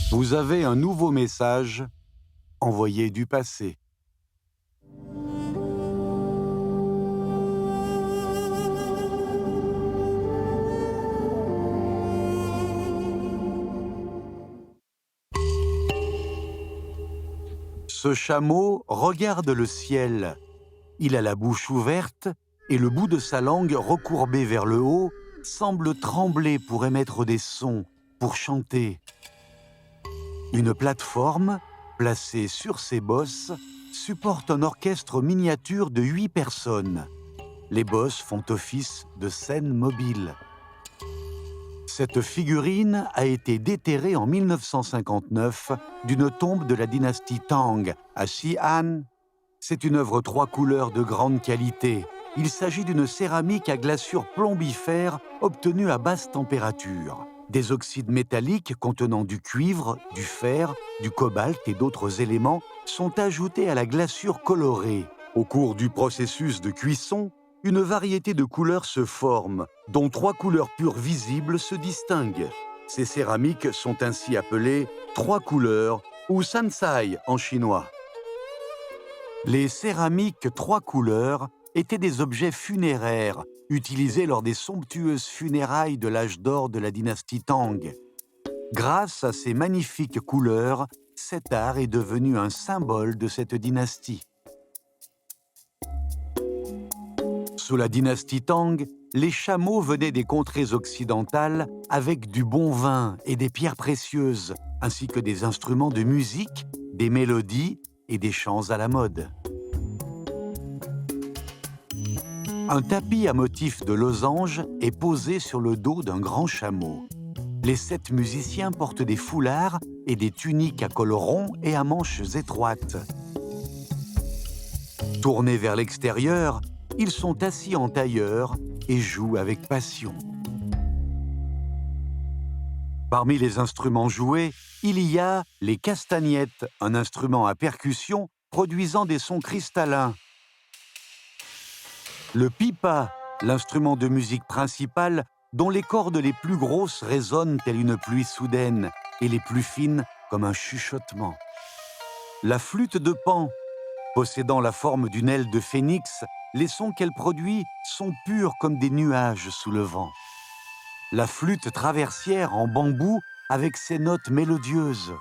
Vous avez un nouveau message envoyé du passé. Ce chameau regarde le ciel. Il a la bouche ouverte et le bout de sa langue recourbé vers le haut semble trembler pour émettre des sons, pour chanter. Une plateforme, placée sur ses bosses, supporte un orchestre miniature de 8 personnes. Les bosses font office de scène mobile. Cette figurine a été déterrée en 1959 d'une tombe de la dynastie Tang à Xi'an. C'est une œuvre 3 couleurs de grande qualité. Il s'agit d'une céramique à glaçure plombifère obtenue à basse température. Des oxydes métalliques contenant du cuivre, du fer, du cobalt et d'autres éléments sont ajoutés à la glaçure colorée. Au cours du processus de cuisson, une variété de couleurs se forme, dont 3 couleurs pures visibles se distinguent. Ces céramiques sont ainsi appelées 3 couleurs ou sansai en chinois. Les céramiques 3 couleurs étaient des objets funéraires utilisés lors des somptueuses funérailles de l'âge d'or de la dynastie Tang. Grâce à ces magnifiques couleurs, cet art est devenu un symbole de cette dynastie. Sous la dynastie Tang, les chameaux venaient des contrées occidentales avec du bon vin et des pierres précieuses, ainsi que des instruments de musique, des mélodies et des chants à la mode. Un tapis à motif de losange est posé sur le dos d'un grand chameau. Les 7 musiciens portent des foulards et des tuniques à col rond et à manches étroites. Tournés vers l'extérieur, ils sont assis en tailleur et jouent avec passion. Parmi les instruments joués, il y a les castagnettes, un instrument à percussion produisant des sons cristallins. Le pipa, l'instrument de musique principal dont les cordes les plus grosses résonnent telle une pluie soudaine et les plus fines comme un chuchotement. La flûte de Pan, possédant la forme d'une aile de phénix, les sons qu'elle produit sont purs comme des nuages sous le vent. La flûte traversière en bambou avec ses notes mélodieuses.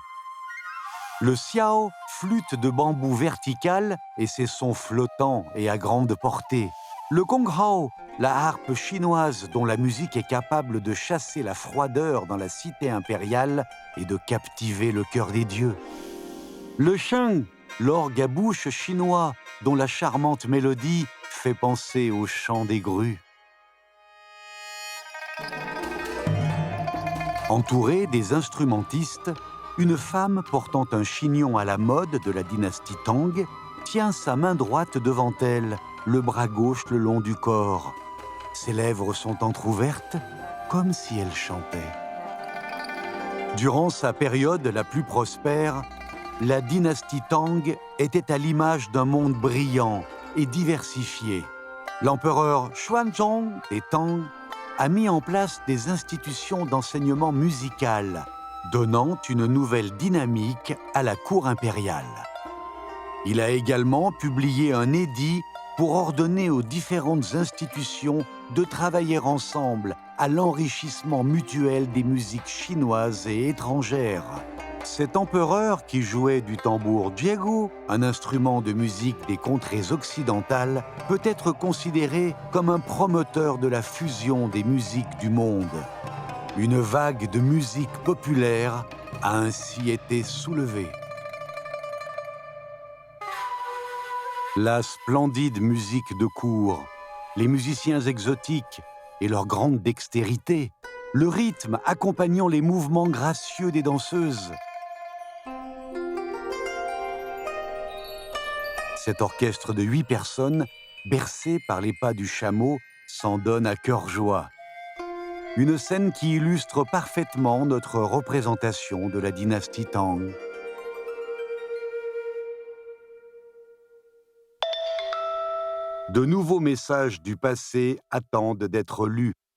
Le xiao, flûte de bambou verticale et ses sons flottants et à grande portée. Le gonghao, la harpe chinoise dont la musique est capable de chasser la froideur dans la cité impériale et de captiver le cœur des dieux. Le sheng, l'orgue à bouche chinois dont la charmante mélodie fait penser au chant des grues. Entourée des instrumentistes, une femme portant un chignon à la mode de la dynastie Tang tient sa main droite devant elle, le bras gauche le long du corps. Ses lèvres sont entr'ouvertes, comme si elle chantait. Durant sa période la plus prospère, la dynastie Tang était à l'image d'un monde brillant et diversifié. L'empereur Xuanzong des Tang a mis en place des institutions d'enseignement musical, donnant une nouvelle dynamique à la cour impériale. Il a également publié un édit pour ordonner aux différentes institutions de travailler ensemble à l'enrichissement mutuel des musiques chinoises et étrangères. Cet empereur, qui jouait du tambour jiegu, un instrument de musique des contrées occidentales, peut être considéré comme un promoteur de la fusion des musiques du monde. Une vague de musique populaire a ainsi été soulevée. La splendide musique de cour, les musiciens exotiques et leur grande dextérité, le rythme accompagnant les mouvements gracieux des danseuses. Cet orchestre de 8 personnes, bercé par les pas du chameau, s'en donne à cœur joie. Une scène qui illustre parfaitement notre représentation de la dynastie Tang. De nouveaux messages du passé attendent d'être lus.